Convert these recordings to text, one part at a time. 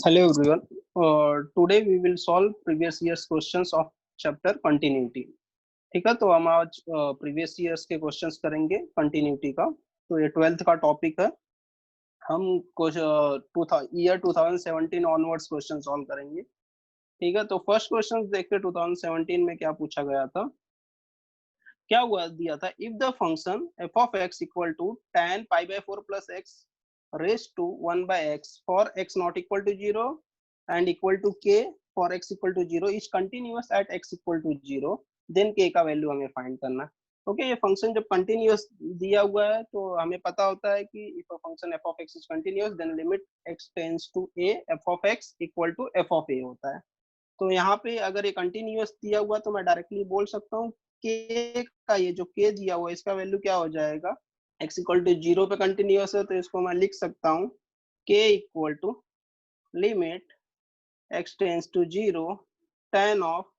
Hello everyone. Today we will solve previous year's questions of chapter continuity. ठीक है, तो हम आज प्रीवियस ईयर्स के क्वेश्चंस करेंगे कंटिन्यूटी का। तो ये 12th का टॉपिक है। हम कुछ ईयर 2017 ऑनवर्ड्स क्वेश्चन सॉल्व करेंगे। ठीक है, तो फर्स्ट क्वेश्चन देखते 2017 में क्या पूछा गया था। क्या हुआ दिया था, if the function f of x equal to tan pi by 4 plus x raised to 1 by x for x not equal to 0 and equal to k for x equal to 0 is continuous at x equal to 0, then k का value हमें find करना है। Okay, ये function जब continuous दिया हुआ है तो हमें पता होता है कि if a function f of x is continuous then limit x tends to a f of x equal to f of a होता है। तो यहाँ पे अगर ये कंटिन्यूअस दिया हुआ तो मैं डायरेक्टली बोल सकता हूँ के का ये जो के दिया हुआ है इसका वैल्यू क्या हो जाएगा, x इक्वल टू 0 पे कंटिन्यूअस है तो इसको मैं लिख सकता हूँ k equal to limit x tends to 0 tan of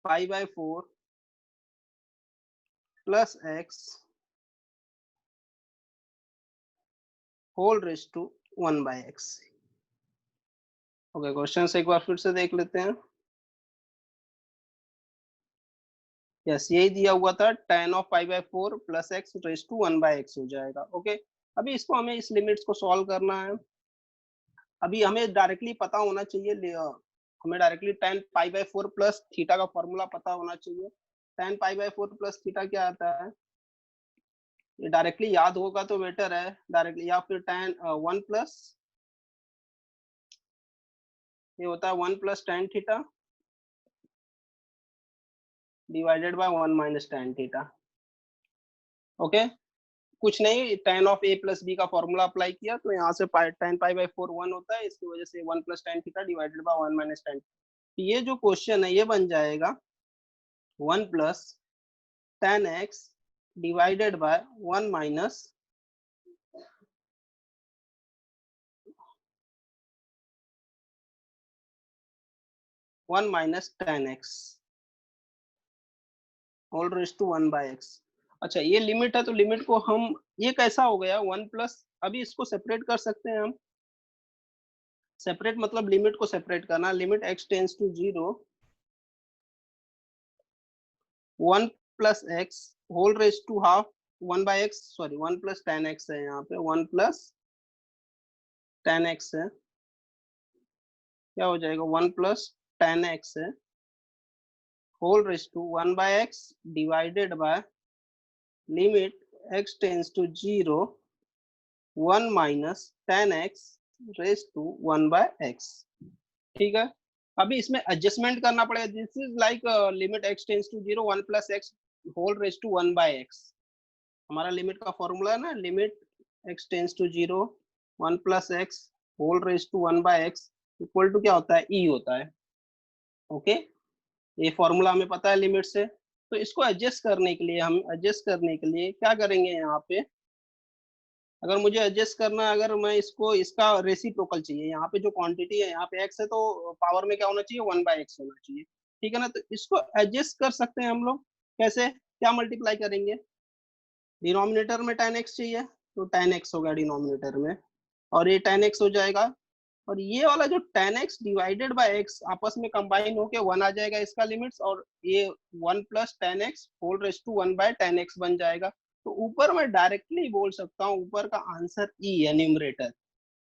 pi by 4 plus x whole raise to 1 by x। Okay, question एक बार फिर से देख लेते हैं। यस, यही दिया हुआ था, tan of pi by 4 plus x raise to 1 by x हो जाएगा। ओके, अभी इसको हमें इस लिमिट्स को सॉल्व करना है। अभी हमें डायरेक्टली पता होना चाहिए, हमें directly tan pi by 4 plus theta का फॉर्मूला पता होना चाहिए। tan pi by 4 plus theta क्या आता है, ये डायरेक्टली याद होगा तो बेटर है डायरेक्टली, या फिर tan 1 प्लस ये होता है 1 plus tan theta divided by 1 minus tan theta. Okay, कुछ नहीं, tan of a plus b का फॉर्मूला अप्लाई किया तो यहाँ से tan पाई बाय 4 1 होता है, इसकी वजह से 1 plus tan theta divided by 1 minus tan। ये जो क्वेश्चन है ये बन जाएगा 1 plus tan x divided by 1 minus tan x whole raise to 1 by x। अच्छा, ये लिमिट है तो लिमिट को हम, ये कैसा हो गया 1 प्लस, अभी इसको सेपरेट कर सकते हैं हम। सेपरेट मतलब लिमिट को सेपरेट करना, limit x tends to 0 1 plus x whole raise to half 1 by x, sorry 1 plus tan x है, यहाँ पे 1 प्लस tan x है, क्या हो जाएगा 1 प्लस tan x है whole raise to 1 by x divided by limit x tends to 0 1 minus tan x raise to 1 by x। ठीक है, अभी इसमें एडजस्टमेंट करना पड़ेगा। This is like limit x tends to 0 1 plus x whole raise to 1 by x। हमारा limit का formula है ना, limit x tends to 0 1 plus x whole raise to 1 by x equal to क्या होता है, e होता है। ओके, ये फॉर्मूला हमें पता है लिमिट से। तो इसको एडजस्ट करने के लिए, हम एडजस्ट करने के लिए क्या करेंगे, यहाँ पे अगर मुझे एडजस्ट करना है, अगर मैं इसको इसका रेसिप्रोकल चाहिए, यहाँ पे जो क्वांटिटी है यहाँ पे x है तो पावर में क्या होना चाहिए 1 बाय x होना चाहिए। ठीक है ना, तो इसको एडजस्ट कर सकते हैं हम लोग। कैसे, क्या मल्टीप्लाई करेंगे, डिनोमिनेटर में tan x चाहिए तो tan x होगा डिनोमिनेटर में, और ये tan x हो जाएगा, और ये वाला जो tan x divided by x आपस में कंबाइन होके 1 आ जाएगा इसका लिमिट्स, और ये 1 plus tan x whole raise to 1 by tan x बन जाएगा। तो ऊपर मैं डायरेक्टली बोल सकता हूँ ऊपर का आंसर e है, न्यूमरेटर।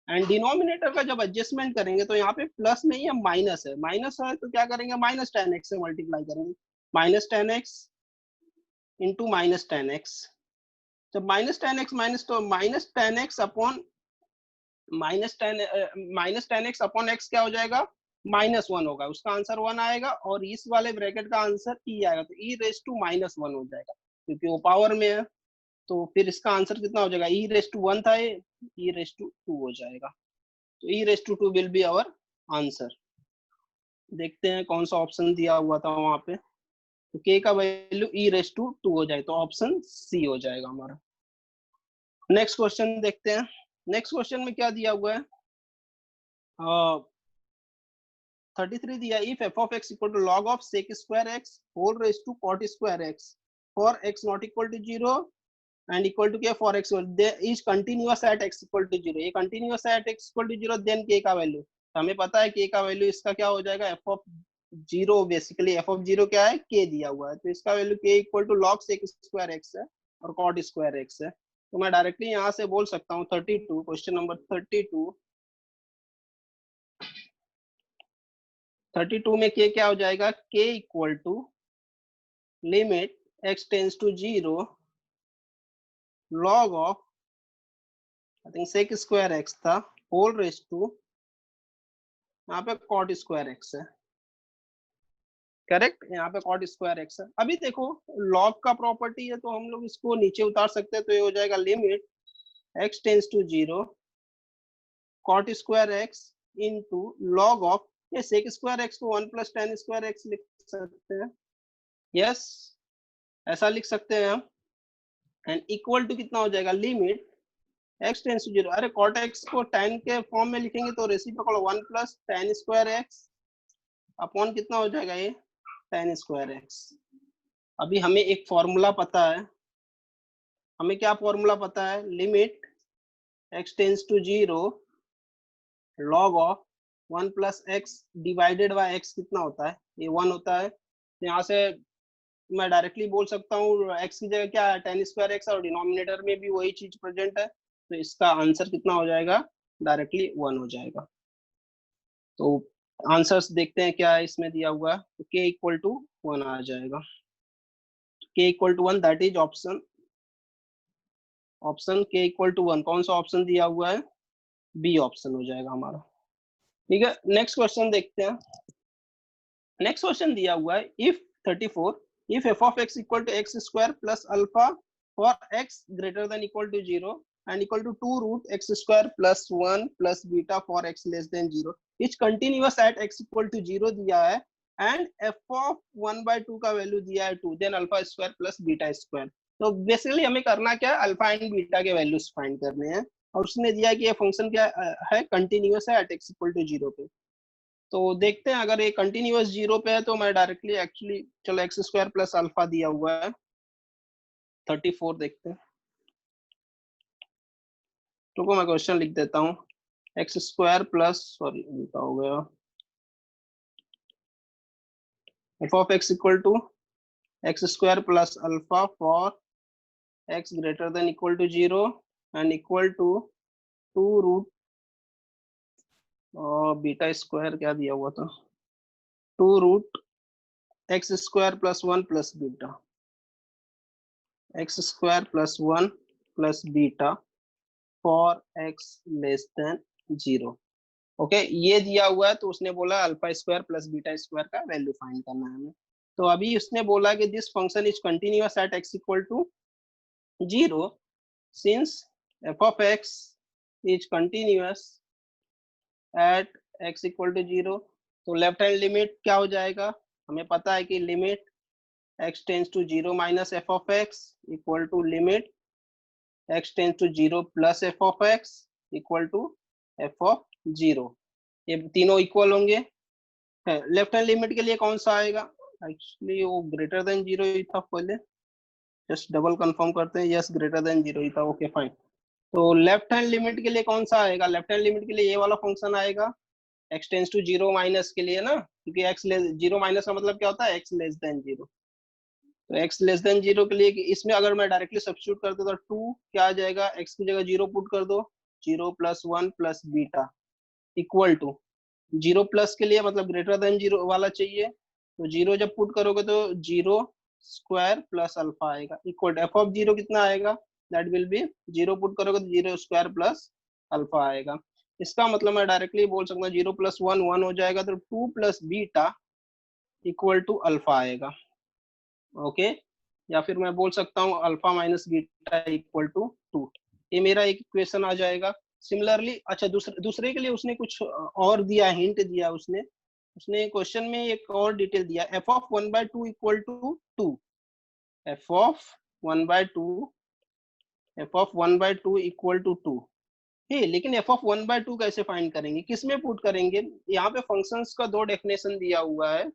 एंड डिनोमिनेटर का जब एडजस्टमेंट करेंगे तो यहाँ पे प्लस नहीं है माइनस है, माइनस है तो क्या करेंगे माइनस tan x से मल्टीप्लाई करेंगे, minus tan x into minus tan x। जब माइनस tan x माइनस, तो minus tan x upon minus ten x upon x क्या हो जाएगा -1 होगा, उसका आंसर 1 आएगा, और इस वाले ब्रैकेट का आंसर e आएगा, तो e रेज टू -1 हो जाएगा क्योंकि वो पावर में है। तो फिर इसका आंसर कितना हो जाएगा, e रेज टू 1 था, ये e रेज टू 2 हो जाएगा। तो e raise to 2 will be our answer. देखते हैं कौन सा ऑप्शन दिया हुआ था वहां पे, तो k का वैल्यू e रेज टू 2 हो जाए तो ऑप्शन सी हो जाएगा हमारा। नेक्स्ट क्वेश्चन देखते हैं। नेक्स्ट क्वेश्चन में क्या दिया हुआ है, 33 दिया, if f of x equal to log of sec square x whole raised to cot square x for x not equal to 0 and equal to k for x is continuous at x equal to 0. ये continuous at x equal to 0, then k का value, हमें पता है k का value इसका क्या हो जाएगा, f of 0, basically f of 0 क्या है, k दिया हुआ है, तो इसका value k equal to log sec square x है और cot स्क्वायर x है। तो मैं डायरेक्टली यहाँ से बोल सकता हूँ 32, क्वेश्चन नंबर 32 में k क्या हो जाएगा, k equal to limit x tends to 0 log of I think sec square x था होल रेज टू यहाँ पे cot स्क्वायर x है, करेक्ट, यहाँ पे cot स्क्वायर x है। अभी देखो log का प्रॉपर्टी है तो हम लोग इसको नीचे उतार सकते हैं, तो ये हो जाएगा limit x tends to 0 cot square x into log of, ये sec स्क्वायर x को 1 प्लस tan स्क्वायर x लिख सकते हैं, यस ऐसा लिख सकते हैं हम, एंड इक्वल टू कितना हो जाएगा, लिमिट x टेंस टू 0, अरे cot x को tan के फॉर्म में लिखेंगे तो reciprocal 1 plus tan square x upon कितना हो जाएगा, ये tan स्क्वायर x। अभी हमें एक फॉर्मूला पता है, हमें क्या फॉर्मूला पता है, limit x tends to 0 log of 1 plus x divided by x कितना होता है, ये 1 होता है। यहाँ से मैं डायरेक्टली बोल सकता हूँ x की जगह क्या है, tan स्क्वायर x, और डिनोमिनेटर में भी वही चीज प्रेजेंट है, तो इसका आंसर कितना हो जाएगा, डायरेक्टली 1 हो जाएगा। तो आंसर्स देखते हैं क्या है इसमें दिया हुआ है, तो k इक्वल टू 1 आ जाएगा, k equal to 1, that is option k equal to 1, कौन सा ऑप्शन दिया हुआ है, बी ऑप्शन हो जाएगा हमारा। ठीक है, नेक्स्ट क्वेश्चन देखते हैं। नेक्स्ट क्वेश्चन दिया हुआ है if 34 if f of x equal to x square plus alpha for x greater than equal to 0 and equal to 2 root x square plus 1 plus beta for x less than 0 is continuous at x equal to 0 दिया है and f of 1 by 2 का value दिया है 2, then alpha square plus beta square। तो basically हमें करना क्या है, अल्फा एंड बीटा के वैल्यूज फाइंड करने हैं, और उसने दिया कि ये फंक्शन क्या है, कंटिन्यूअस है एट x इक्वल टू 0 पे। तो देखते हैं अगर ये कंटिन्यूअस 0 पे है तो मैं डायरेक्टली एक्चुअली, चलो एक्स स्क्वायर प्लस अल्फा दिया हुआ है 34, देखते हैं, तो मैं क्वेश्चन लिख देता हूँ, एक्स स्क्वायर प्लस, सॉरी उल्टा हो गया, f of x equal to x square plus alpha for x greater than equal to 0 and equal to 2 root और बीटा स्क्वायर क्या दिया हुआ था, 2 root x square plus 1 plus beta, x square plus 1 plus beta for x less than 0। Okay, ये दिया हुआ है, तो उसने बोला alpha square plus beta square का वैल्यू फाइंड करना है हमें। तो अभी उसने बोला कि this function is continuous at x equal to 0 since f of x is continuous at x equal to 0, तो लेफ्ट हैंड लिमिट क्या हो जाएगा, हमें पता है कि limit x tends to 0 minus F of x equal to limit x tends to 0 plus F of x equal to F of 0, ये तीनों इक्वल होंगे। लेफ्ट हैंड लिमिट के लिए कौन सा आएगा, एक्चुअली वो ग्रेटर देन 0 ही था पहले, जस्ट डबल कंफर्म करते हैं, यस ग्रेटर देन 0 ही था, ओके फाइन। तो लेफ्ट हैंड लिमिट के लिए कौन सा आएगा, लेफ्ट हैंड लिमिट के लिए ये वाला फंक्शन आएगा, x टेंस टू 0 माइनस के लिए ना, क्योंकि x लेस 0 माइनस का मतलब क्या होता है, x लेस देन 0, तो x लेस देन 0 के लिए इसमें अगर मैं डायरेक्टली सब्स्टिट्यूट कर दो तो 2 क्या आ जाएगा, x की जगह 0 पुट कर दो, 0 plus 1 plus beta equal to 0 plus के लिए मतलब ग्रेटर देन 0 वाला चाहिए, तो 0 जब पुट करोगे तो 0 स्क्वायर प्लस अल्फा आएगा इक्वल टू एफ ऑफ 0 कितना आएगा, दैट विल बी 0 पुट करोगे तो 0 स्क्वायर प्लस अल्फा आएगा। इसका मतलब मैं डायरेक्टली बोल सकता हूँ 0 प्लस 1 1 हो जाएगा, तो 2 plus beta equal to alpha आएगा, ओके, या फिर मैं बोल सकता हूँ alpha minus beta equal to 2, ये मेरा एक इक्वेशन आ जाएगा। सिमिलरली अच्छा दूसरे के लिए उसने कुछ और दिया, हिंट दिया उसने क्वेश्चन में एक और डिटेल दिया, f of 1/2 equal to 2, f of 1/2 equal to 2, लेकिन एफ ऑफ 1/2 कैसे फाइंड करेंगे, किसमें पुट करेंगे, यहाँ पे फंक्शंस का 2 डेफिनेशन दिया हुआ है,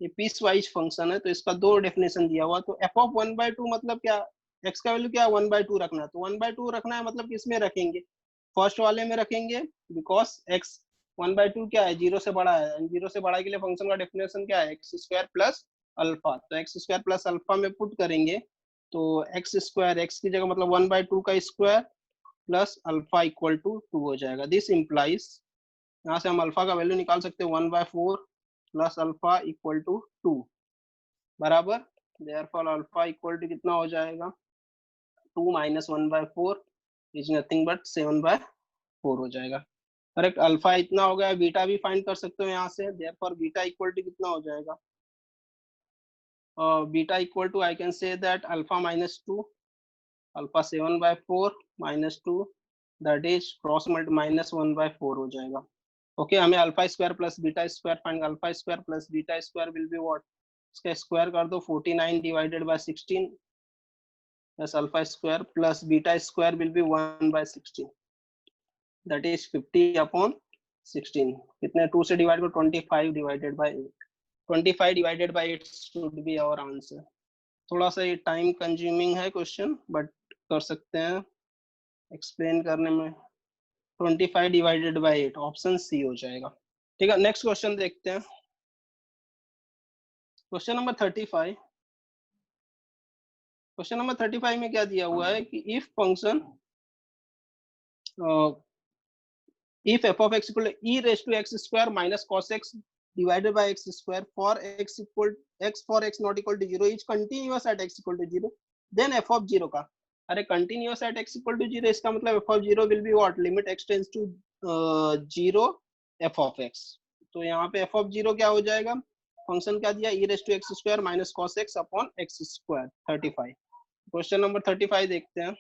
ये पीस वाइज फंक्शन है तो इसका 2 डेफिनेशन दिया हुआ, तो एफ ऑफ 1/2 मतलब क्या, x का वैल्यू क्या है 1/2 रखना है, तो 1/2 रखना है मतलब किसमें रखेंगे, फर्स्ट वाले में रखेंगे, बिकॉज x 1/2 क्या है, 0 से बड़ा है, 0 से बड़ा के लिए फंक्शन का डेफिनेशन क्या है, एक्स स्क्वायर प्लस अल्फा, तो एक्स स्क्वायर प्लस अल्फा में पुट करेंगे तो एक्स स्क्वायर, एक्स की जगह मतलब 1/2 का square plus alpha equal to 2 हो जाएगा। दिस इम्प्लाइज, यहाँ से हम अल्फा का वैल्यू निकाल सकते हैं 1/4 प्लस अल्फा इक्वल टू 2 बराबर, देयरफॉर अल्फा इक्वल टू कितना हो जाएगा, 2 माइनस 1/4 इज नथिंग बट 7/4 हो जाएगा। करेक्ट, अल्फा इतना हो गया, बीटा भी फाइंड कर सकते हो यहाँ से, देयरफॉर बीटा इक्वल टू कितना हो जाएगा, beta equal to I can say that alpha minus 2, alpha 7/4 minus 2 that is cross mult minus 1/4 हो जाएगा। ओके हमें alpha square plus beta square find, alpha square plus beta square will be what, इसका square कर दो 49 divided by 16 plus alpha square plus beta square will be 1/16 that is 50/16, कितने 2 से divide करो 25 divided by 8, 25 divided by 8 should be our answer. थोड़ा सा ये time consuming है क्वेश्चन, बट कर सकते हैं एक्सप्लेन करने में। 25 डिवाइडेड बाय 8 ऑप्शन सी हो जाएगा। ठीक है, नेक्स्ट क्वेश्चन देखते हैं, क्वेश्चन नंबर 35। क्वेश्चन नंबर 35 में क्या दिया हुआ है कि if function if f of x equal to e raised to x square minus cos x divided by x square for x equal x for x not equal to 0 is continuous at x equal to 0, then f of 0 का, अरे continuous at x equal to 0 इसका मतलब f of 0 will be what, limit x tends to 0 f of x, तो यहाँ पे f of 0 क्या हो जाएगा, फंक्शन क्या दिया, e raised to x square minus cos x upon x square। 35 question number 35 देखते हैं।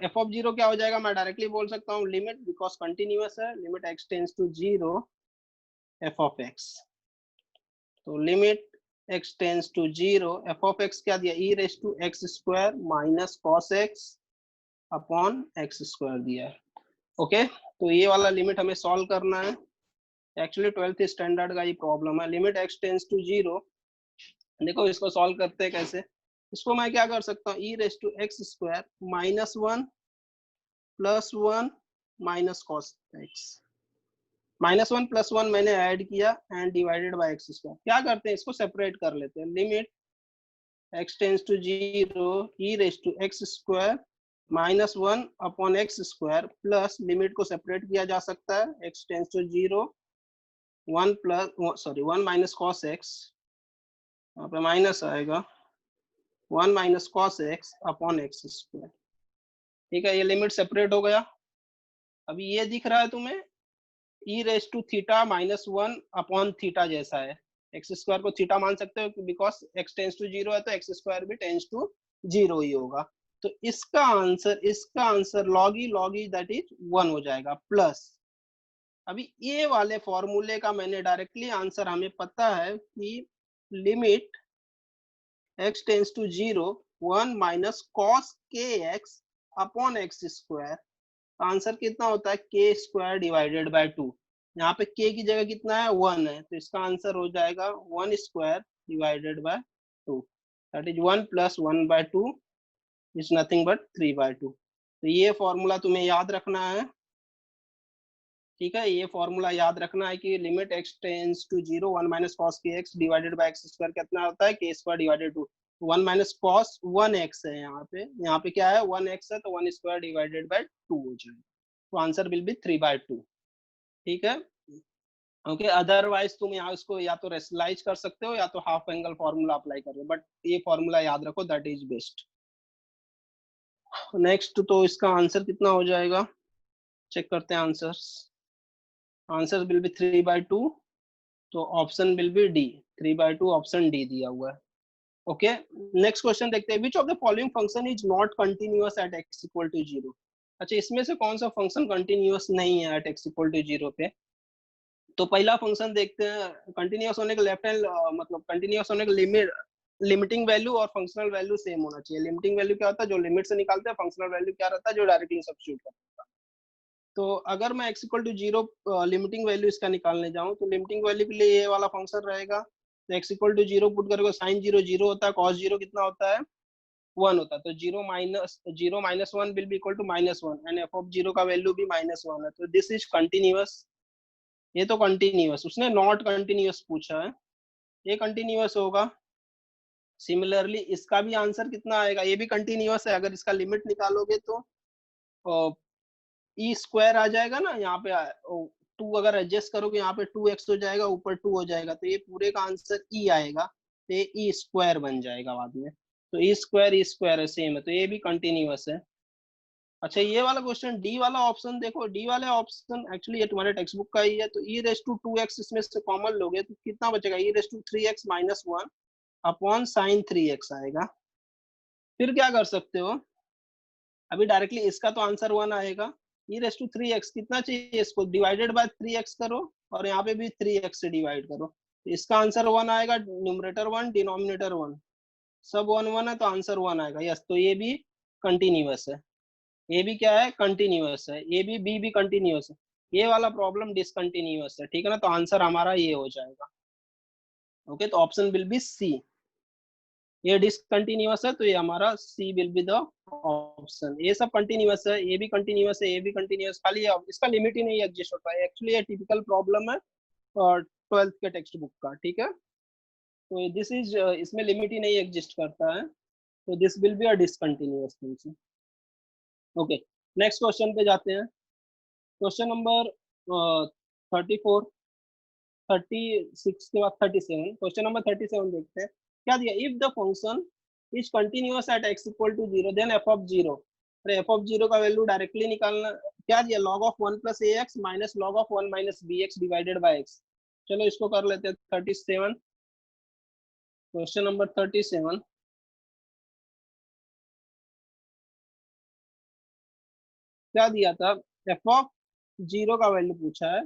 एफ ऑफ 0 क्या हो जाएगा, मैं डायरेक्टली बोल सकता हूँ लिमिट, बिकॉज कंटिन्यूअस है, limit x tends to 0 f of x, तो limit x tends to 0 f of x क्या दिया, e raise to x square minus cos x upon x square दिया है। ओके तो ये वाला लिमिट हमें सॉल्व करना है, एक्चुअली 12th स्टैंडर्ड का ये प्रॉब्लम है, लिमिट एक्स टेंड्स टू 0। देखो इसको सॉल्व करते हैं कैसे, इसको मैं क्या कर सकता हूँ, e raise to x square minus 1 plus 1 minus cos x, minus 1 plus 1 मैंने ऐड किया and divided by x square, क्या करते हैं इसको सेपरेट कर लेते हैं, limit x tends to 0 e raise to x square minus 1 upon x square plus, limit को सेपरेट किया जा सकता है, x tends to 0 1 plus sorry 1 minus cos x, यहाँ पे माइनस आएगा 1 minus cos x upon x square. ठीक है, ये लिमिट सेपरेट हो गया। अभी ये दिख रहा है तुम्हें e raise to theta minus 1 upon theta जैसा है, एक्स स्क्वायर को थीटा मान सकते हो बिकॉज एक्स टेंस टू 0 है तो एक्स स्क्वायर भी टेंस टू 0 ही होगा, तो इसका answer log E that is 1 हो जाएगा, प्लस अभी ये वाले फॉर्मूले का मैंने डायरेक्टली आंसर, हमें पता है कि limit x tends to 0 1 minus cos के x upon x square, answer कितना होता है के स्क्वायर डिवाइडेड बाय 2, यहाँ पे के की जगह कितना है 1 है, तो इसका आंसर हो जाएगा 1 square divided by 2 that is 1 plus 1/2 is nothing but 3/2। तो ये फॉर्मूला तुम्हें याद रखना है, ठीक है, ये फॉर्मूला याद रखना है कि limit x tends to 0 1 minus cos के x divided by x square कितना होता है के square divided 2, 1 minus cos 1x है, यहाँ पे क्या है 1x है, तो 1 स्क्वायर डिवाइडेड बाय 2 हो जाएगा, तो आंसर विल बी 3/2। ठीक है, ओके अदरवाइज तुम यहाँ इसको या तो रेशनलाइज कर सकते हो या तो हाफ एंगल फॉर्मूला अप्लाई करो, बट ये फॉर्मूला याद रखो दैट इज बेस्ट। नेक्स्ट तो इसका आंसर कितना हो जाएगा, चेक करते हैं आंसर्स, आंसर विल बी 3/2, तो option will be D, 3/2 option D दिया हुआ है। ओके नेक्स्ट क्वेश्चन देखते हैं, which of the following function is not continuous at x equal to 0। अच्छा इसमें से कौन सा फंक्शन कंटिन्यूअस नहीं है एट x इक्वल टू 0 पे, तो पहला फंक्शन देखते हैं, कंटिन्यूअस होने का लेफ्ट हैंड मतलब कंटिन्यूअस होने का लिमिटिंग वैल्यू और फंक्शनल वैल्यू सेम होना चाहिए। लिमिटिंग वैल्यू क्या होता है, जो लिमिट से निकालते हैं, फंक्शनल वैल्यू क्या रहता है, जो डायरेक्टली सब्स्टिट्यूट करता है। तो अगर मैं x equal to 0 limiting value इसका निकालने जाऊं, तो लिमिटिंग वैल्यू के लिए ये वाला फंक्शन रहेगा, तो x इक्वल टू 0 पुट करोगे, साइन 0 0 होता है, cos 0 कितना होता है 1 होता है, तो 0 minus 1 will be equal to -1 and f of 0 का वैल्यू भी -1 है, तो दिस इज कंटिन्यूअस। ये तो कंटिन्यूअस, उसने नॉट कंटिन्यूअस पूछा है, ये कंटिन्यूअस होगा। सिमिलरली इसका भी आंसर कितना आएगा, ये भी कंटिन्यूअस है, अगर इसका लिमिट निकालोगे तो ई स्क्वायर आ जाएगा ना, यहाँ पे 2 अगर एडजस्ट करोगे यहाँ पे 2x हो जाएगा, ऊपर 2 हो जाएगा, तो ये पूरे का आंसर ई आएगा, तो ये ई स्क्वायर बन जाएगा बाद में। तो ई स्क्वायर है, सेम है, तो ये भी कंटिन्यूअस है। अच्छा ये वाला क्वेश्चन, डी वाला ऑप्शन देखो, डी वाले ऑप्शन एक्चुअली ये तुम्हारे टेक्स्ट बुक का ही है, तो ई रेस टू 2x इसमें से कॉमन लोगे तो कितना बचेगा, e raise to 3x minus 1 upon sine 3x आएगा। फिर क्या कर सकते हो, अभी डायरेक्टली इसका तो आंसर 1 आएगा, ई रेस टू 3x कितना चाहिए, इसको डिवाइडेड बाय 3x करो और यहाँ पे भी 3x से डिवाइड करो, तो इसका आंसर 1 आएगा, न्यूमरेटर 1 डिनोमिनेटर 1, सब 1 1 है तो आंसर 1 आएगा। यस, तो ये भी कंटिन्यूअस है, ये भी क्या है कंटिन्यूअस है, ये भी बी भी कंटिन्यूअस है, ये वाला प्रॉब्लम डिसकंटिन्यूअस है, ठीक है ना, तो आंसर हमारा ये हो जाएगा। ओके, तो ऑप्शन विल बी सी, ये डिसकंटिन्यूअस है तो ये हमारा सी विल बी द ऑप्शन। ये सब कंटिन्यूअस है, ये भी कंटिन्यूअस है, ये भी कंटिन्यूअस, खाली इसका लिमिट ही नहीं एग्जिस्ट होता है, एक्चुअली ये टिपिकल प्रॉब्लम है 12th के टेक्स्ट बुक का, ठीक है, तो दिस इज इसमें लिमिट ही नहीं एग्जिस्ट करता है, तो this will be a discontinuous function. Okay, next question पे जाते हैं, क्वेश्चन नंबर 34, 36 के बाद 37, क्वेश्चन नंबर 37 देखते हैं, क्या दिया, if the function is continuous at x equal to 0 then f of 0, अरे f ऑफ 0 का वैल्यू डायरेक्टली निकालना, क्या दिया, log of 1 plus ax minus log of 1 minus bx divided by x। चलो इसको कर लेते हैं 37, क्वेश्चन नंबर 37, क्या दिया था, f ऑफ 0 का वैल्यू पूछा है,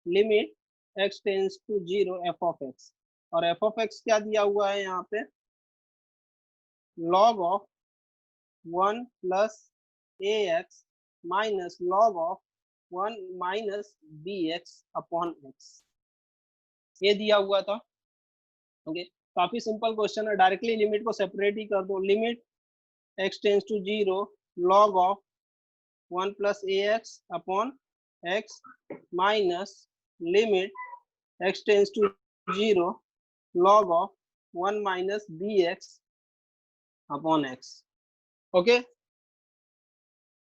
limit x tends to 0 f of x, और f ऑफ x क्या दिया हुआ है यहाँ पे, log of 1 plus ax minus log of 1 minus bx upon x, ये दिया हुआ था। ओके, काफी सिंपल क्वेश्चन है, डायरेक्टली लिमिट को सेपरेट ही कर दो, limit x tends to 0 log of 1 plus ax upon x minus limit x tends to 0 log of 1 minus bx upon x। Okay,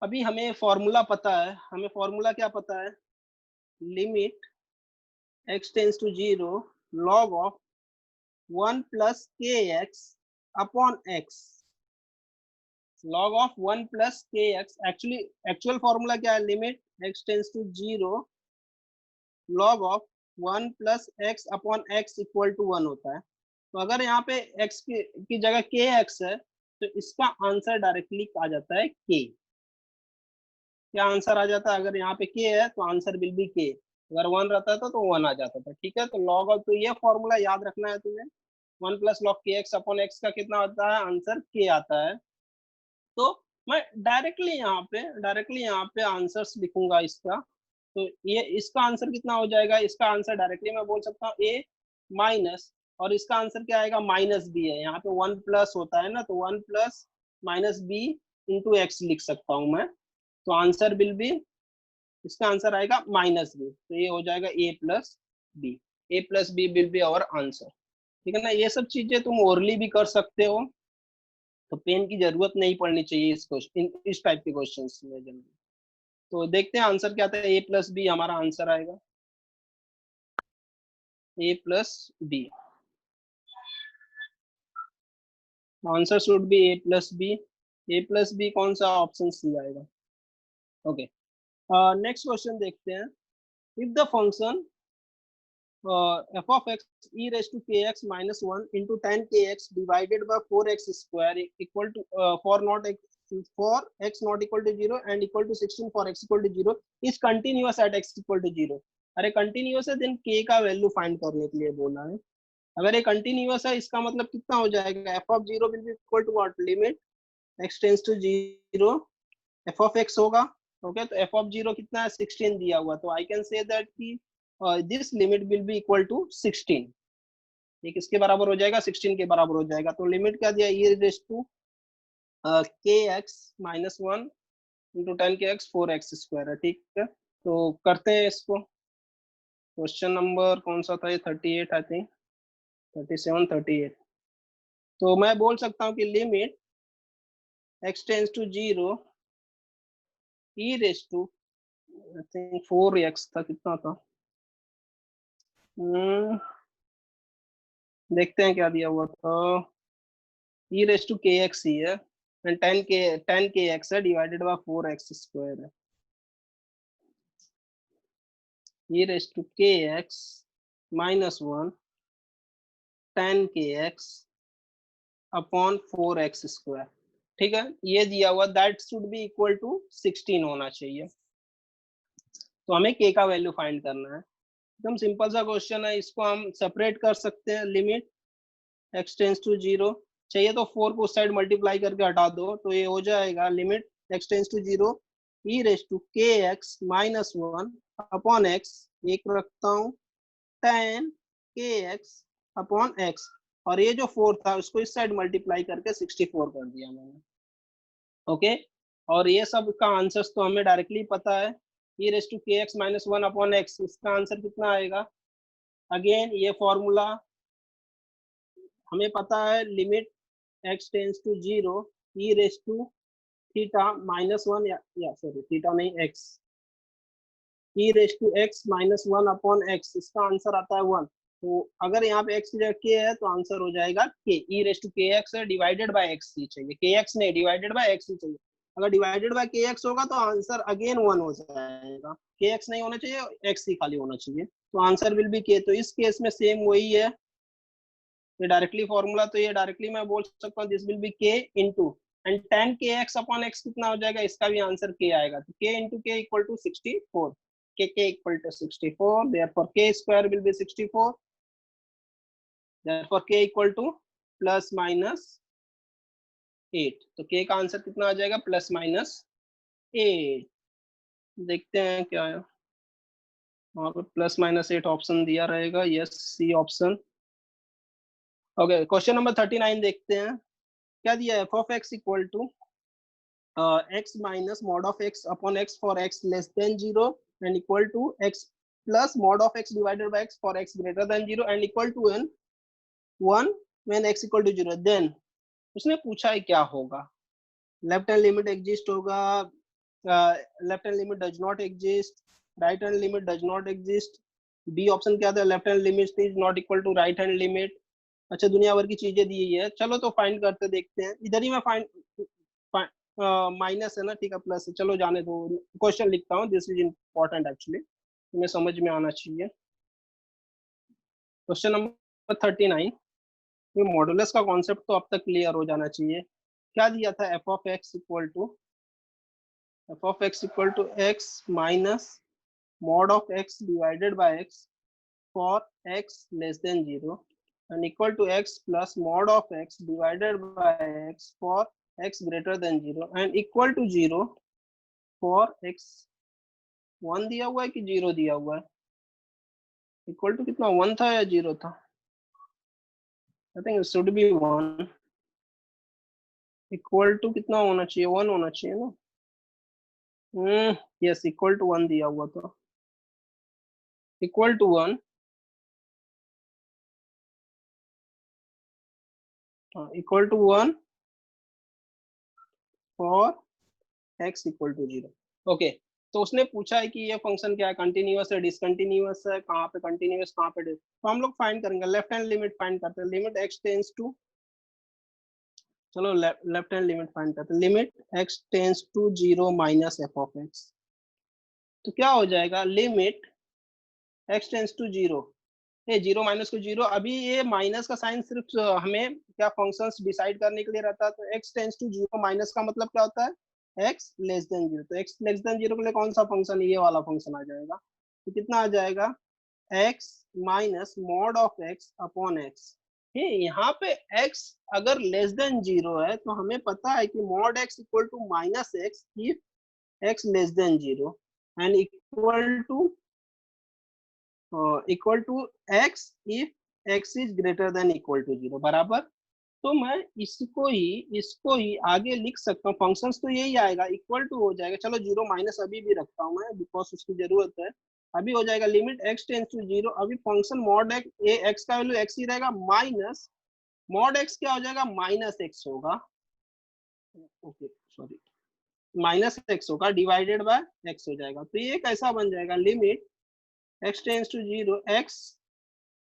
अभी हमें फॉर्मूला पता है, हमें फॉर्मूला क्या पता है, limit x tends to 0 log of 1 plus kx upon x, log of 1 plus kx, actual formula क्या है, limit x tends to 0 log of 1 plus x upon x equal to 1 होता है, तो अगर यहाँ पे x की जगह kx है तो इसका आंसर डायरेक्टली आ जाता है k, क्या आंसर आ जाता है, अगर यहाँ पे k है तो आंसर विल बी k, अगर 1 रहता था तो 1 आ जाता था, ठीक है, तो लॉग ऑफ, तो ये फॉर्मूला याद रखना है तुम्हें, 1 प्लस लॉग के एक्स अपॉन एक्स का कितना आता है, आंसर k आता है, तो मैं डायरेक्टली यहाँ पे आंसर्स लिखूंगा इसका, तो ये इसका आंसर कितना हो जाएगा, इसका आंसर डायरेक्टली मैं बोल सकता हूँ a माइनस, और इसका आंसर क्या आएगा, माइनस बी है, यहाँ पे 1 प्लस होता है ना, तो 1 plus minus B into X लिख सकता हूँ मैं, तो आंसर विल बी, इसका आंसर आएगा माइनस बी, तो ये हो जाएगा a plus B, a plus B will be our answer, ठीक है ना। ये सब चीजें तुम ओरली भी कर सकते हो, तो पेन की जरूरत नहीं पड़नी चाहिए इस क्वेश्चन, इस टाइप के क्वेश्चन में जनरली। तो देखते हैं आंसर क्या आता है, a प्लस बी हमारा आंसर आएगा, a plus B, answer should be a plus B, a plus B कौन सा, ऑप्शन सी आएगा। ओके, नेक्स्ट क्वेश्चन देखते हैं, if the function f of x e raised to kx minus 1 into tan kx divided by 4x square equal to for x not equal to 0 and equal to 16 for x equal to 0 is continuous at x equal to 0, अरे continuous है then k का value find करने के लिए बोला है, अगर ये कंटिन्यूअस है इसका मतलब कितना हो जाएगा, f of 0 will be equal to what, limit x tends to 0 f of x होगा, ओके, तो f of 0 कितना है 16 दिया हुआ, तो आई कैन से दैट कि this limit will be equal to 16, ये किसके बराबर हो जाएगा, 16 के बराबर हो जाएगा। तो लिमिट क्या दिया, e raise to kx minus 1 into 10kx 4x square है, ठीक है। तो करते हैं इसको। क्वेश्चन नंबर कौन सा था ये, 38 आई थिंक, 37 38। तो मैं बोल सकता हूँ कि limit x tends to 0 e raise to I think 4x था, कितना था, देखते हैं क्या दिया हुआ था, e रेज़ टू kx ही है, एंड 10kx है डिवाइडेड बाय 4x स्क्वायर है, e raise to kx minus 1 10kx upon 4x square, ठीक है। ये दिया हुआ, that should be equal to 16 होना चाहिए। तो हमें k का वैल्यू फाइंड करना है। एकदम सिंपल सा क्वेश्चन है, इसको हम सेपरेट कर सकते हैं। लिमिट x टेंस टू 0, चाहिए तो 4 को उस साइड मल्टीप्लाई करके हटा दो, तो ये हो जाएगा limit x tends to 0 e raise to kx minus 1 upon x, एक रखता हूँ 10kx अपॉन x, और ये जो 4 था उसको इस साइड मल्टीप्लाई करके 64 कर दिया मैंने, ओके। और ये सब का आंसर्स तो हमें डायरेक्टली पता है, e raise to kx minus 1 upon x, इसका आंसर कितना आएगा। अगेन ये फॉर्मूला हमें पता है, limit x tends to 0 e raise to theta minus 1 या सॉरी थीटा नहीं x, e raise to x minus 1 upon x, इसका आंसर आता है 1। तो अगर यहाँ पे x की जगह k है तो आंसर हो जाएगा k, e raise to kx है डिवाइडेड बाय x ही चाहिए, kx नहीं डिवाइडेड बाय x ही चाहिए। अगर डिवाइडेड बाय kx होगा तो आंसर अगेन 1 हो जाएगा, kx नहीं होना चाहिए, x ही खाली होना चाहिए, तो आंसर विल बी k। तो इस केस में सेम वही है, ये डायरेक्टली फॉर्मूला, तो ये डायरेक्टली मैं बोल सकता हूँ this will B k into and 10kx upon x कितना हो जाएगा, इसका भी आंसर k आएगा। तो k into k equal to 64, k equal to 64, therefore k square will be 64, therefore k equal to plus minus 8। तो k का answer कितना आ जाएगा, प्लस माइनस 8। देखते हैं क्या है, वहाँ पे प्लस माइनस 8 ऑप्शन दिया रहेगा, yes C option. Okay, question number 39 देखते हैं, क्या दिया है, F of x equal to x minus mod of x upon x for x less than 0 and equal to x plus mod of x divided by x for x greater than 0 and equal to 1 when x equal to 0, then उसने पूछा है क्या होगा, left hand limit exist होगा, left hand limit does not exist, right hand limit does not exist, B option क्या था, left hand limit is not equal to right hand limit. अच्छा, दुनिया भर की चीजें दी है, चलो तो फाइंड करते देखते हैं, इधर ही मैं फाइंड माइनस है ना, ठीक है प्लस है, चलो जाने दो, क्वेश्चन लिखता हूँ, दिस इज इम्पोर्टेंट एक्चुअली, तुम्हें समझ में आना चाहिए। क्वेश्चन नंबर 39, ये मॉडुलस का कॉन्सेप्ट तो अब तक क्लियर हो जाना चाहिए। क्या दिया था, F of x equal to X minus mod of X divided by X for x less than 0 and equal to x plus mod of x divided by x for x greater than 0 and equal to 0 for x 1 दिया हुआ है कि 0 दिया हुआ है, equal to कितना 1 था या 0 था, I think it should be 1, equal to कितना होना चाहिए, 1 होना चाहिए ना, यस इक्वल टू 1 दिया हुआ था, equal to 1, equal to 1 for x equal to 0, okay. तो उसने पूछा है कि ये फंक्शन क्या है, कंटिन्यूअस है डिसकंटिन्यूअस है, कहाँ पे कंटिन्यूअस कहाँ पे तो हम लोग फाइंड करेंगे, लेफ्ट हैंड लिमिट फाइंड करते हैं, लिमिट x टेंस टू, चलो लेफ्ट हैंड लिमिट फाइंड करते हैं, limit x tends to 0 minus F of x, तो क्या हो जाएगा, लिमिट x टेंस टू 0, ये 0 माइनस को 0, अभी ये माइनस का साइन सिर्फ हमें क्या फंक्शंस डिसाइड करने के लिए रहता है, तो x टेंस टू 0 माइनस का मतलब क्या होता है, x लेस देन 0, तो x लेस देन 0 के लिए कौन सा फंक्शन, ये वाला फंक्शन आ जाएगा, तो कितना आ जाएगा, x minus mod of x upon x। यहाँ पे x अगर लेस देन 0 है तो हमें पता है कि mod x equal to minus X if x less than 0 and equal to x if x is greater than equal to 0 बराबर। तो मैं इसको ही आगे लिख सकता हूँ, फंक्शंस तो यही आएगा, इक्वल टू हो जाएगा, चलो 0 माइनस अभी भी रखता हूँ मैं बिकॉज उसकी जरूरत है। अभी हो जाएगा लिमिट x टेंस टू 0, अभी फंक्शन मॉड x का वैल्यू x ही रहेगा, माइनस मॉड x क्या हो जाएगा, माइनस x होगा, ओके सॉरी, माइनस x होगा डिवाइडेड बाय x हो जाएगा। तो ये कैसा बन जाएगा, limit x tends to 0 x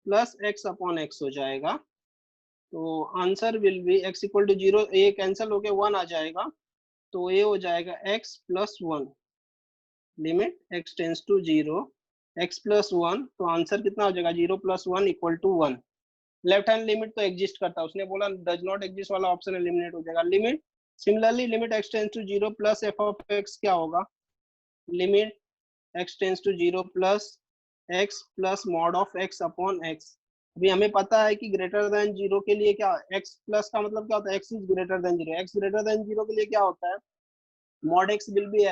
plus x upon x हो जाएगा। तो answer will be x equal to 0, ये कैंसिल होके 1 आ जाएगा, तो ये हो जाएगा x plus 1, limit x tends to 0 x plus 1, तो आंसर कितना हो जाएगा, 0 plus 1 equal to 1। Left hand limit तो एग्जिस्ट करता है, उसने बोला डज नॉट एग्जिस्ट वाला ऑप्शन एलिमिनेट हो जाएगा। Limit similarly limit x tends to 0 plus f of x क्या होगा, limit x tends to 0 plus x plus mod of x upon x। अभी हमें पता है कि ग्रेटर देन 0 के लिए क्या, x प्लस का मतलब क्या होता है, x is greater than 0, x greater than 0 के लिए क्या होता है, mod x will be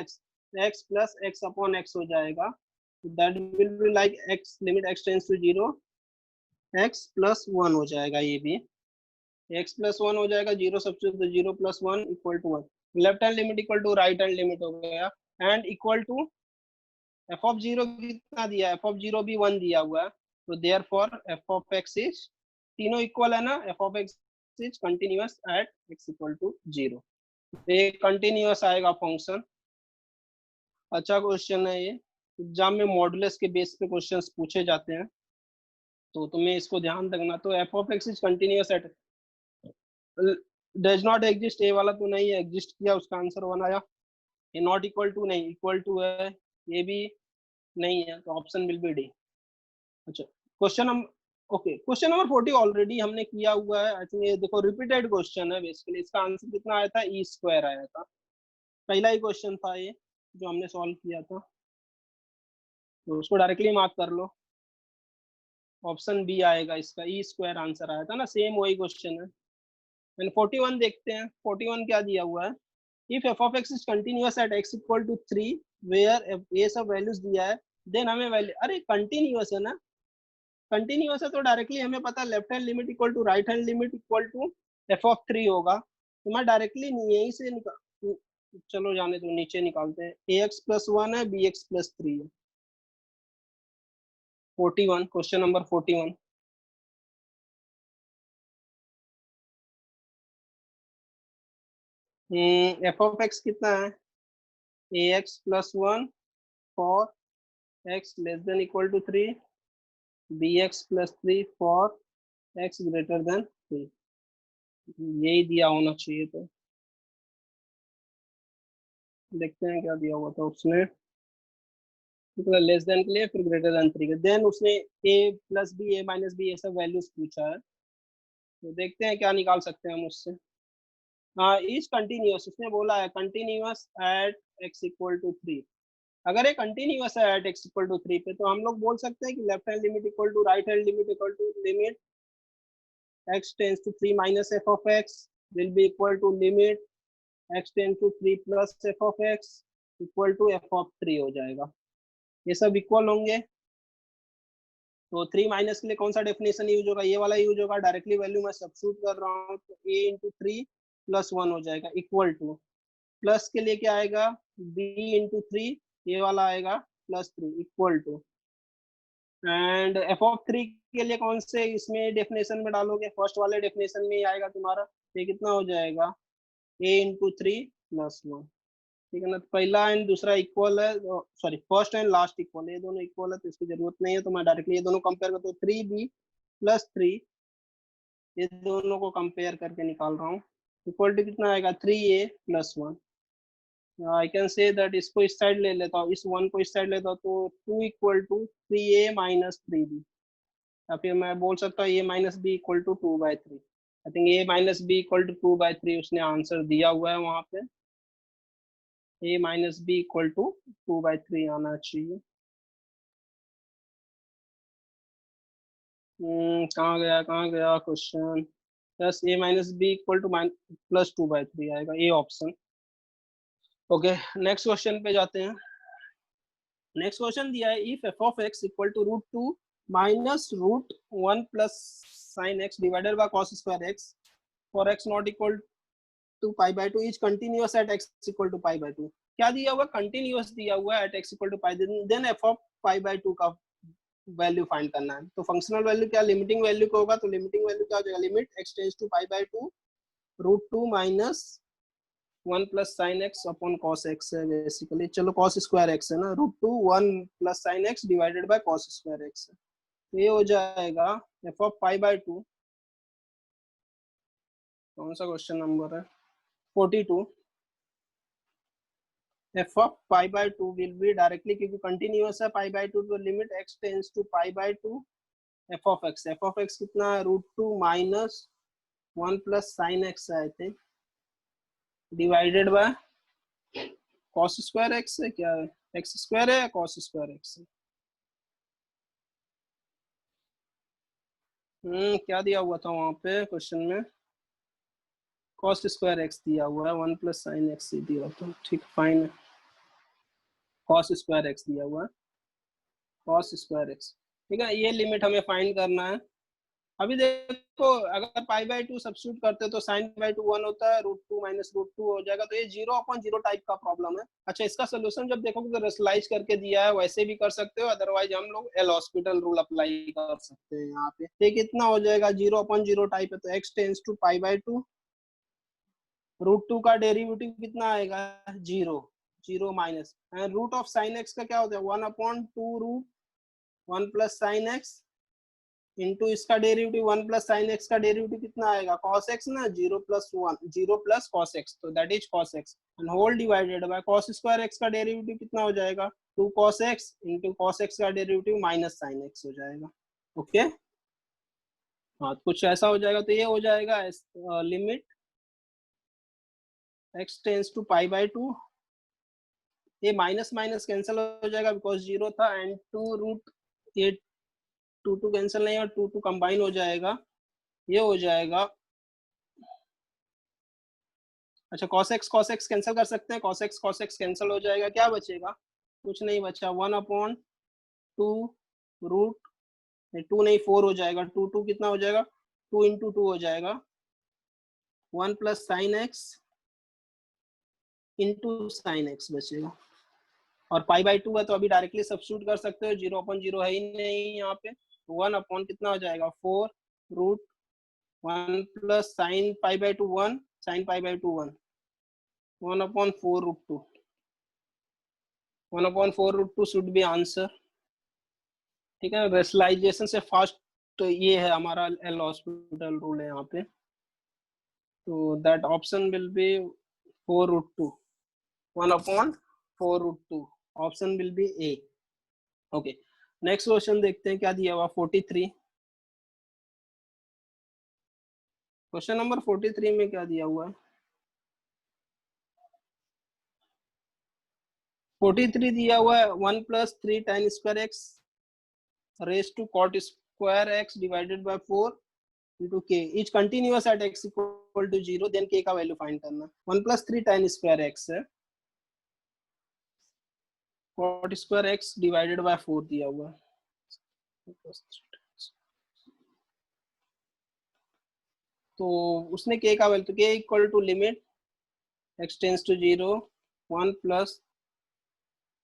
x plus x upon x हो जाएगा, that will be like x, limit x tends to 0 x plus 1 हो जाएगा, ये भी x प्लस 1 हो जाएगा, 0 सब्स्टिट्यूट तो 0 plus 1 equal to 1, left hand limit equal to right hand limit हो गया, and equal to F of 0 कितना दिया है, एफ ऑफ 0 भी 1 दिया हुआ है, तो therefore F of x is, तीनों इक्वल है ना, F of x is continuous at x equal to 0, ये कंटिन्यूअस आएगा फंक्शन। अच्छा क्वेश्चन है ये, एग्जाम में मॉडुलस के बेस पे क्वेश्चंस पूछे जाते हैं, तो तुम्हें इसको ध्यान रखना। तो f of x is continuous at does not exist, A वाला तो नहीं है, एग्जिस्ट किया उसका आंसर 1 आया। ये नॉट इक्वल टू नहीं, इक्वल टू है, ये भी नहीं है, तो ऑप्शन विल बी डी। अच्छा question number, okay question number 40 already हमने किया हुआ है, आई थिंक ये देखो रिपीटेड क्वेश्चन है बेसिकली, इसका आंसर कितना आया था, ई स्क्वायर आया था, पहला ही क्वेश्चन था ये जो हमने सॉल्व किया था, तो उसको डायरेक्टली मार्क कर लो, ऑप्शन बी आएगा इसका, ई स्क्वायर आंसर आया था ना, सेम वही क्वेश्चन है। एंड 41 देखते हैं, 41 क्या दिया हुआ है, if F of x is continuous at x equal to 3 where ये सब वैल्यूज दिया है, देन हमें वैल्यू, अरे कंटिन्यूअस है ना, कंटिन्यूअस है तो डायरेक्टली हमें पता है left hand limit equal to right hand limit equal to F of 3 होगा, तो मैं डायरेक्टली यहीं से निकाल, चलो जाने तो नीचे निकालते हैं, ए एक्स प्लस 1 है, बी एक्स प्लस 3 है। 41, question number 41, f of x कितना है, a x plus 1 for x less than equal to 3, b x plus 3 for x greater than 3, यही दिया होना चाहिए, तो देखते हैं क्या दिया हुआ था उसने, लेस देन के लिए फिर ग्रेटर देन 3 के, देन उसने ए प्लस बी ए माइनस बी ये सब वैल्यूज पूछा है, तो देखते हैं क्या निकाल सकते हैं हम उससे। हाँ इज कंटिन्यूअस, उसने बोला है continuous at x equal to 3, अगर ये कंटिन्यूअस है एट एक्स इक्वल टू 3 पे, तो हम लोग बोल सकते हैं कि left hand limit equal to right hand limit equal to limit x tends to 3 minus F of X will be equal to limit x tends to 3 plus F of x equal to F of 3 हो जाएगा, ये सब equal होंगे, तो 3 minus के लिए कौन सा डेफिनेशन यूज होगा, ये वाला यूज होगा, डायरेक्टली वैल्यू मैं सब्स्टिट्यूट कर रहा हूँ, तो a इंटू 3 प्लस 1 हो जाएगा इक्वल टू, प्लस के लिए क्या आएगा, b इंटू 3, ये वाला आएगा plus 3 equal to, and F of 3 के लिए कौन से इसमें डेफिनेशन में डालोगे, फर्स्ट वाले डेफिनेशन में ही आएगा तुम्हारा, ये कितना हो जाएगा, a इंटू 3 प्लस 1, ठीक है ना, तो पहला एंड दूसरा इक्वल है, sorry first and last equal है, ये दोनों इक्वल है तो इसकी जरूरत नहीं है, तो मैं डायरेक्टली ये दोनों कंपेयर करता हूँ, 3b प्लस 3, ये दोनों को कंपेयर करके निकाल रहा हूँ, इक्वल टू कितना आएगा, 3a plus 1, I can say that, इसको इस साइड ले लेता हूँ, इस 1 को इस साइड लेता हूँ, तो 2 equal to 3a minus 3b, या फिर मैं बोल सकता हूँ a minus B equal to 2/3, I think a minus B equal to 2/3 उसने आंसर दिया हुआ है वहाँ पे, a minus B equal to 2/3 आना चाहिए। कहाँ गया question, plus a minus B equal to plus 2/3 आएगा, A option. Okay next question पे जाते हैं, नेक्स्ट क्वेश्चन दिया है, if F of x equal to root 2 minus root 1 plus sine x divided by cos square X for X not equal to pi by 2 is continuous at x equal to pi by 2। क्या दिया हुआ? Continuous दिया हुआ है at x equal to pi, then F of pi by 2 का value find करना है। तो फंक्शनल वैल्यू क्या लिमिटिंग वैल्यू का होगा? तो लिमिटिंग वैल्यू क्या हो जाएगा? Limit x tends to pi by 2 root 2 minus 1 plus sine x upon cos x है बेसिकली। चलो कॉस स्क्वायर एक्स है ना, root 2 1 plus sine x divided by cos square x है। तो ये हो जाएगा एफ ऑफ पाई बाय 2, कौन सा क्वेश्चन नंबर है 42, f of pi by 2 will be directly, क्योंकि कंटिन्यूअस है पाई बाय 2, तो limit x tends to pi by 2 f of x. F of x कितना है? Root 2 minus 1 plus sine x है I think, divided by cos square x है। क्या है? X square है या कॉस स्क्वायर एक्स है? क्या दिया हुआ था वहां पे क्वेश्चन में? कॉस स्क्वायर एक्स दिया हुआ है, 1 प्लस साइन एक्स दिया हुआ था। ठीक, फाइन है, कॉस स्क्वायर एक्स दिया हुआ है, कॉस स्क्वायर एक्स। ठीक है, ये लिमिट हमें फाइंड करना है। अभी देखो, अगर पाई बाय 2 सब्स्टिट्यूट करते तो साइन बाय 2 1 होता है, रूट 2 माइनस रूट 2 हो जाएगा। तो ये 0/0 टाइप का प्रॉब्लम है। अच्छा, इसका सोल्यूशन जब देखोगे तो रेशनलाइज करके दिया है, वैसे भी कर सकते हो, अदरवाइज हम लोग एल हॉस्पिटल रूल अप्लाई कर सकते हैं यहाँ पे। ये कितना हो जाएगा? 0/0 टाइप है, तो x tends to pi by 2, root 2 का डेरिवेटिव कितना आएगा? 0, 0 minus root of sine x का क्या होता है? 1/2 root 1 plus sine x into इसका डेरिवेटिव 1 प्लस साइन एक्स का डेरिवेटिव कितना आएगा? कॉस एक्स ना, 0 प्लस 1, 0 प्लस कॉस एक्स, तो that is cos x and whole divided by cos square x का डेरिवेटिव कितना हो जाएगा? 2 cos x into cos x का डेरिवेटिव माइनस साइन एक्स हो जाएगा। ओके, हाँ तो कुछ ऐसा हो जाएगा। तो ये हो जाएगा limit x tends to pi by 2, ये माइनस माइनस कैंसिल हो जाएगा बिकॉज 0 था, एंड 2 रूट, ये 2 2 कैंसिल नहीं और 2 2 कंबाइन हो जाएगा, ये हो जाएगा। अच्छा, cos x कैंसिल कर सकते हैं, cos x कैंसिल हो जाएगा, क्या बचेगा? कुछ नहीं बचा, 1/2 रूट, 2 नहीं 4 हो जाएगा, 2 2 कितना हो जाएगा? 2 इंटू 2 हो जाएगा, 1 plus sine x into sine x बचेगा। और पाई बाय 2 है तो अभी डायरेक्टली सब्स्टिट्यूट कर सकते हो, 0/0 है ही नहीं यहाँ पे। 1 अपॉन कितना हो जाएगा? 4 root 1 plus sine pi by 2 1, sine pi by 2 1, 1/4 root 2, 1/4 root 2 should be answer. ठीक है, रेशनलाइजेशन से फास्ट, तो ये है हमारा एल हॉस्पिटल रूल है यहाँ पे। तो that option will be 4 root 2, 1/4 root 2, option will be A. Okay, next question देखते हैं क्या दिया हुआ 43। क्वेश्चन नंबर 43 में क्या दिया हुआ है? 43 दिया हुआ है 1 plus 3 tan square x raise to cot square x divided by 4 into k each continuous at x equal to 0, then k का वैल्यू फाइंड करना। 1 प्लस 3 tan स्क्वायर एक्स है, cot square x divided by 4 दिया हुआ है। तो उसने k का value, तो k equal to limit x tends to 0 1 plus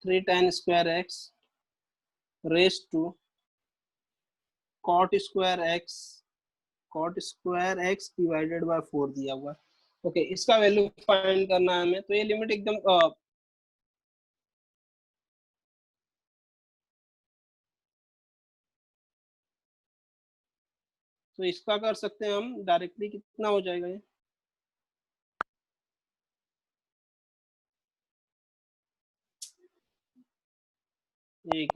3 tan square x raise to cot square x divided by 4 दिया हुआ है। ओके, इसका वैल्यू फाइंड करना है हमें। तो ये लिमिट एकदम तो इसका कर सकते हैं हम डायरेक्टली, कितना हो जाएगा ये? एक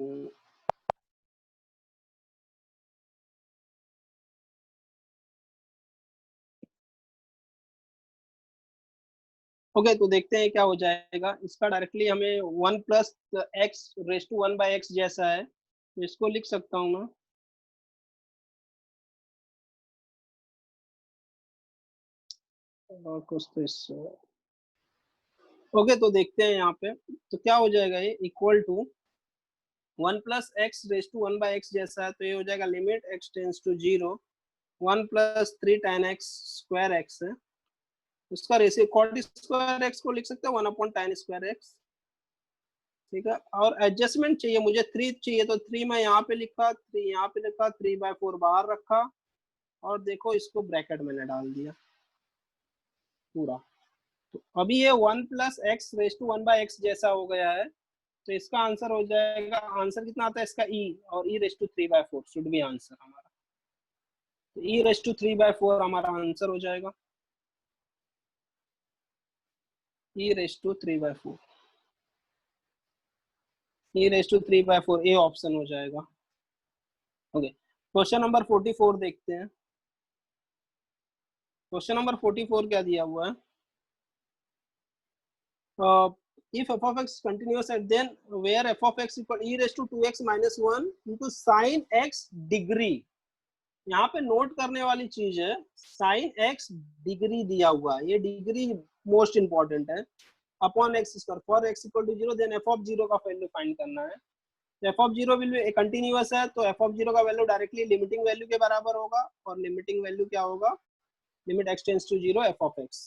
ओके, तो देखते हैं क्या हो जाएगा इसका। डायरेक्टली हमें 1 plus x raise to 1/x जैसा है, तो इसको लिख सकता हूँ मैं। और कुछ तो इस ओके, तो देखते हैं यहाँ पे। तो क्या हो जाएगा ये? Equal to 1 plus x raise to 1 by x जैसा है, तो ये हो जाएगा limit x tends to 0 1 plus 3 tan x square x है, उसका रेशियो कॉट स्क्वायर एक्स को लिख सकते हैं 1 अपॉन tan स्क्वायर एक्स। ठीक है, और एडजस्टमेंट चाहिए मुझे 3 चाहिए, तो 3 मैं यहाँ पे लिखा, 3 यहाँ पे लिखा, 3/4 बाहर रखा, और देखो इसको ब्रैकेट मैंने डाल दिया पूरा। तो अभी ये 1 plus x raise to 1 by x जैसा हो गया है, तो इसका आंसर हो जाएगा, आंसर कितना आता है इसका e, और e raise to 3/4 should be answer हमारा। तो e रेस टू 3/4 हमारा आंसर हो जाएगा, e raise to 3/4, e raise to 3/4 A option हो जाएगा। ओके, क्वेश्चन नंबर 44 देखते हैं। क्वेश्चन नंबर 44 क्या दिया हुआ है, if f of x continuous at then where f of x equal e raised to 2x minus 1 into sin x degree. यहाँ पे नोट करने वाली चीज है sin x डिग्री दिया हुआ है, ये डिग्री मोस्ट इंपॉर्टेंट है, upon x square for x equal to 0 then f of 0 का वैल्यू फाइंड करना है। f of 0 will B continuous है, तो f of 0 का वैल्यू डायरेक्टली लिमिटिंग वैल्यू के बराबर होगा, और लिमिटिंग वैल्यू क्या होगा, limit x tends to 0 f of x।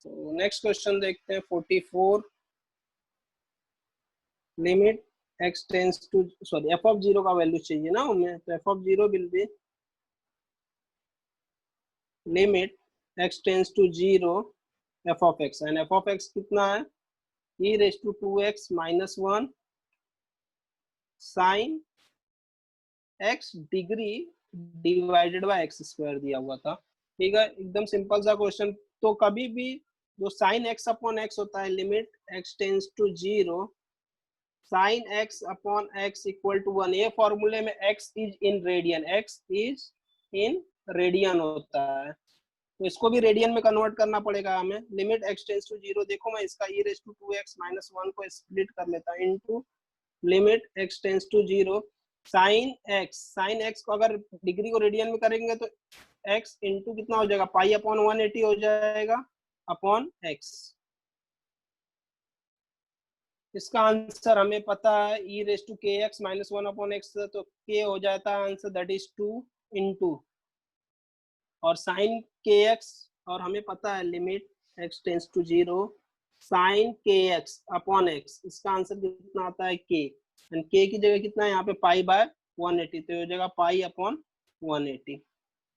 तो नेक्स्ट क्वेश्चन देखते हैं 44, limit x tends to sorry f of 0 का वैल्यू चाहिए ना हमें, तो f of 0 will be limit x tends to 0 f of x, and f of x कितना है, e raise to 2x minus 1 sine x degree divided by x square दिया हुआ था। ठीक है, एकदम सिंपल सा क्वेश्चन। तो कभी भी जो साइन x अपॉन x होता है, limit x tends to 0 sine x upon x equal to 1, ये फॉर्मूले में x is in radian, x is in radian होता है, तो इसको भी रेडियन में कन्वर्ट करना पड़ेगा हमें। लिमिट x टेंड्स टू 0, देखो मैं इसका e raise to 2x minus 1 को स्प्लिट कर लेता into limit x tends to 0 sine x को अगर डिग्री को रेडियन में करेंगे तो x इंटू कितना हो जाएगा, पाई अपॉन 180 हो जाएगा अपॉन x। इसका आंसर हमें पता है e raise to k x minus 1 upon x, तो k हो जाता है आंसर, दैट इज 2 इंटू और साइन के एक्स, और हमें पता है limit x tends to 0 sine k x upon x, इसका आंसर कितना आता है k, एंड k की जगह कितना है यहाँ पे पाई बाय 180, तो हो जाएगा पाई अपॉन 180,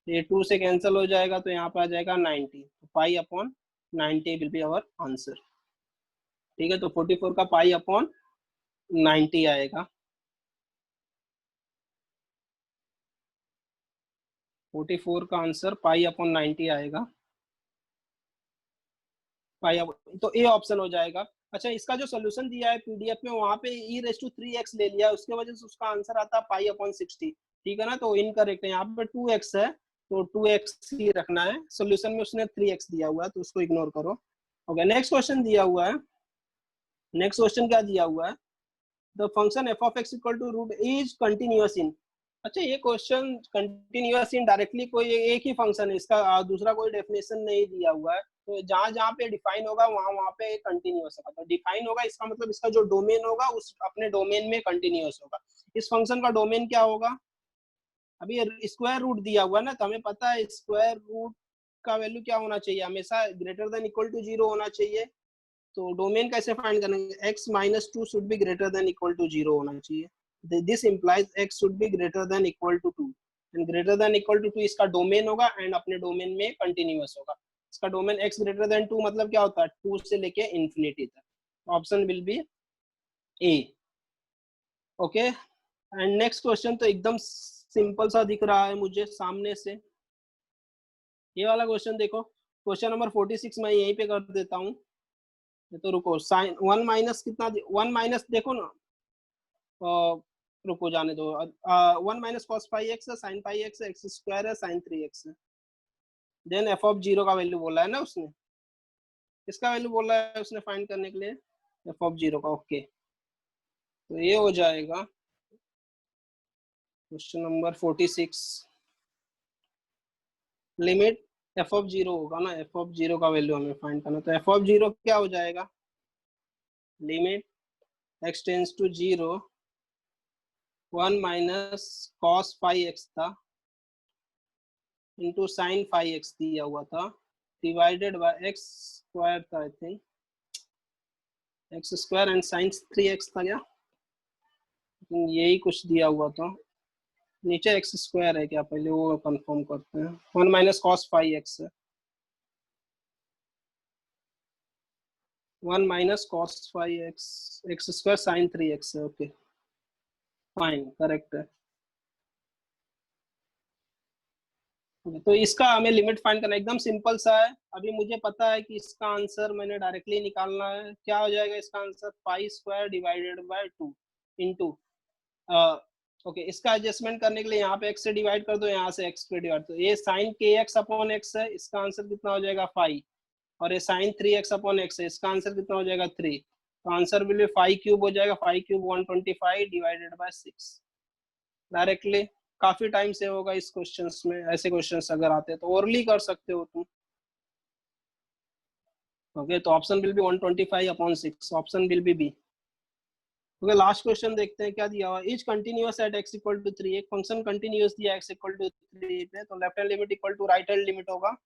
ये 2 से कैंसिल हो जाएगा, तो यहाँ पे आ जाएगा 90, तो pi upon 90 will be our answer. ठीक है, तो 44 का पाई अपॉन 90 आएगा, 44 का आंसर पाई अपॉन 90 आएगा, पाई तो ए ऑप्शन हो जाएगा। अच्छा, इसका जो सोल्यूशन दिया है पीडीएफ में, वहां पे e रेज टू 3x ले लिया, उसके वजह से उसका आंसर आता है पाई अपॉन 60। ठीक है ना, तो इनकरेक्ट है, यहाँ पे 2x है तो 2x ही रखना है, सोल्यूशन में उसने 3x दिया हुआ है तो उसको इग्नोर करो। ओके, नेक्स्ट क्वेश्चन दिया हुआ है, नेक्स्ट क्वेश्चन क्या दिया हुआ है, the function f of x equal to root is continuous in. अच्छा, ये क्वेश्चन कंटिन्यूअस इन डायरेक्टली कोई एक ही फंक्शन है, इसका दूसरा कोई डेफिनेशन नहीं दिया हुआ है, तो जहां जहां पे डिफाइन होगा वहां वहां पे कंटिन्यूअस होगा, तो डिफाइन होगा इसका मतलब इसका जो डोमेन होगा उस अपने डोमेन में कंटिन्यूअस होगा। इस फंक्शन का डोमेन क्या होगा, अभी स्क्वायर रूट दिया हुआ है ना, तो हमें पता है स्क्वायर रूट का वैल्यू क्या होना चाहिए, हमेशा ग्रेटर देन इक्वल टू 0 होना चाहिए। तो डोमेन कैसे फाइंड करेंगे, x minus 2 should be greater than equal to 0 होना चाहिए, this implies x should be greater than equal to 2, and greater than equal to 2 इसका डोमेन होगा, एंड अपने डोमेन में कंटिन्यूअस होगा। इसका डोमेन x ग्रेटर देन 2 मतलब क्या होता है, 2 से लेके इंफिनिटी तक, option will be A. Okay, and next question तो एकदम सिंपल सा दिख रहा है मुझे सामने से, ये वाला क्वेश्चन देखो, क्वेश्चन नंबर 46 मैं यहीं पे कर देता हूँ, तो रुको, साइन 1 माइनस कितना, 1 माइनस देखो ना, रुको जाने दो, 1 माइनस कॉस पाई एक्स है, साइन पाई एक्स है, एक्स स्क्वायर है, साइन 3x है, देन एफ ऑफ 0 का वैल्यू बोला है ना उसने, इसका वैल्यू बोला है उसने फाइंड करने के लिए, एफ ऑफ 0 का। ओके, तो ये हो जाएगा question number 46, limit F of 0 होगा ना, एफ ऑफ 0 का वैल्यू हमें फाइंड करना, तो एफ ऑफ 0 क्या हो जाएगा, limit x tends to 0 1 minus cos five x था इंटू साइन फाइव एक्स दिया हुआ था डिवाइडेड बाय एक्स स्क्वायर था, I think x square and sine 3x था क्या, यही कुछ दिया हुआ था। नीचे एक्स स्क्वायर है क्या, पहले वो कंफर्म करते हैं। 1 माइनस कॉस फाइव एक्स है, 1 minus cos five x, x square sine 3x है। ओके फाइन, करेक्ट है। तो इसका हमें लिमिट फाइंड करना एकदम सिंपल सा है। अभी मुझे पता है कि इसका आंसर मैंने डायरेक्टली निकालना है। क्या हो जाएगा इसका answer, pi square divided by 2 into okay. इसका एडजस्टमेंट करने के लिए यहाँ पे x से डिवाइड कर दो, यहाँ से x पे डिवाइड। तो ये sign k x upon x है, इसका आंसर कितना हो जाएगा 5। और ये साइन 3x अपॉन एक्स है, इसका आंसर कितना हो जाएगा 3। तो आंसर विल बी 5 क्यूब हो जाएगा। 5 क्यूब 125 डिवाइडेड बाय 6 डायरेक्टली। काफी टाइम से होगा इस क्वेश्चंस में, ऐसे क्वेश्चंस अगर आते हैं तो ओरली कर सकते हो तुम। ओके तो option will be 125 upon 6, option will be B. Okay last question देखते हैं क्या दिया हुआ। Is continuous at x equal to 3, एक फंक्शन कंटिन्यूअस दिया x इक्वल टू 3 पे, तो left hand limit equal to right hand limit होगा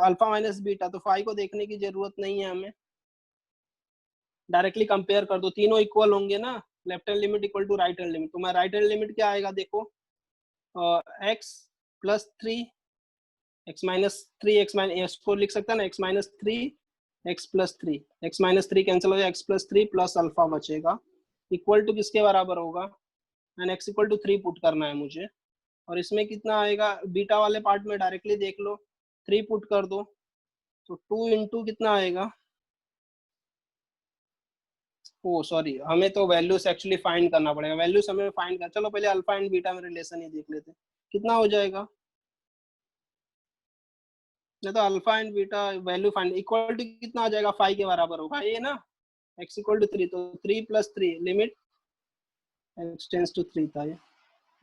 अल्फा माइनस बीटा। तो फाई को देखने की जरूरत नहीं है हमें, डायरेक्टली कंपेयर कर दो, तीनों इक्वल होंगे ना। Left hand limit equal to right hand limit, तो मैं राइट हैंड लिमिट क्या आएगा देखो, x plus 3 x minus 3 x minus को लिख सकता है ना, x minus 3 x plus 3, x minus 3 cancel हो जाएगा, एक्स प्लस 3 प्लस अल्फा बचेगा इक्वल टू किसके बराबर होगा, and x equal to 3 put करना है मुझे। और इसमें कितना आएगा, बीटा वाले पार्ट में डायरेक्टली देख लो, 3 पुट कर दो तो 2 इंटू कितना आएगा, ओ सॉरी हमें तो वैल्यूज एक्चुअली फाइंड करना पड़ेगा। वैल्यूज हमें फाइंड कर, चलो पहले अल्फा एंड बीटा में रिलेशन ही देख लेते हैं कितना हो जाएगा। नहीं तो alpha and beta value find equal to कितना आ जाएगा, 5 के बराबर होगा ये ना, x इक्वल टू 3, तो 3 plus 3 limit x tends to 3 था ये,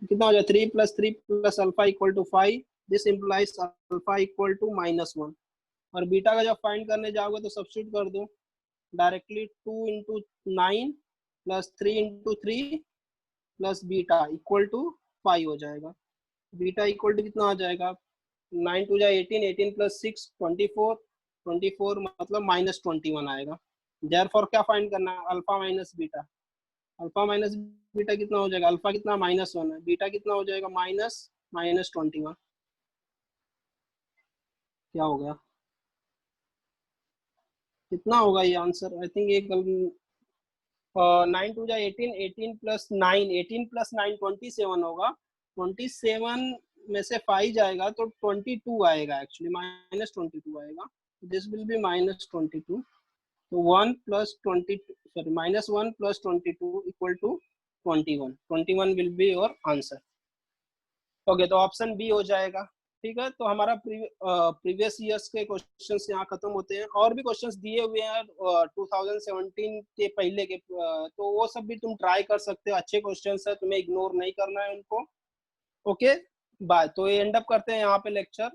कितना हो जाएगा 3 plus 3 plus alpha equal to 5, this implies alpha equal to -1। और बीटा का जब फाइंड करने जाओगे तो सब्स्टिट्यूट कर दो directly, 2 into 9 plus 3 into 3 plus beta equal to 5 हो जाएगा। बीटा इक्वल टू कितना आ जाएगा, 9 टू जा 18, 18 प्लस 6 24, 24 मतलब -21 आएगा। देयरफॉर क्या फाइंड करना है, alpha minus beta. Alpha minus beta कितना हो जाएगा, अल्फा कितना -1 है, बीटा कितना हो जाएगा -21। क्या हो गया, कितना होगा ये आंसर, आई थिंक ये 9 टू जा 18, 18 प्लस 9, 18 प्लस 9 27 होगा। 27 में से 5 जाएगा तो 22 आएगा, एक्चुअली -22 आएगा। This will be -22। तो 1 plus 20 sorry -1 plus 22 equal to 21, 21 will be your answer. Okay तो ऑप्शन बी हो जाएगा। ठीक है, तो हमारा प्रीवियस ईयर्स के क्वेश्चंस यहाँ खत्म होते हैं। और भी क्वेश्चंस दिए हुए हैं 2017 के पहले के, तो वो सब भी तुम ट्राई कर सकते हो, अच्छे क्वेश्चंस है, तुम्हें इग्नोर नहीं करना है उनको। Okay bye. तो ये एंड अप करते हैं यहाँ पे लेक्चर।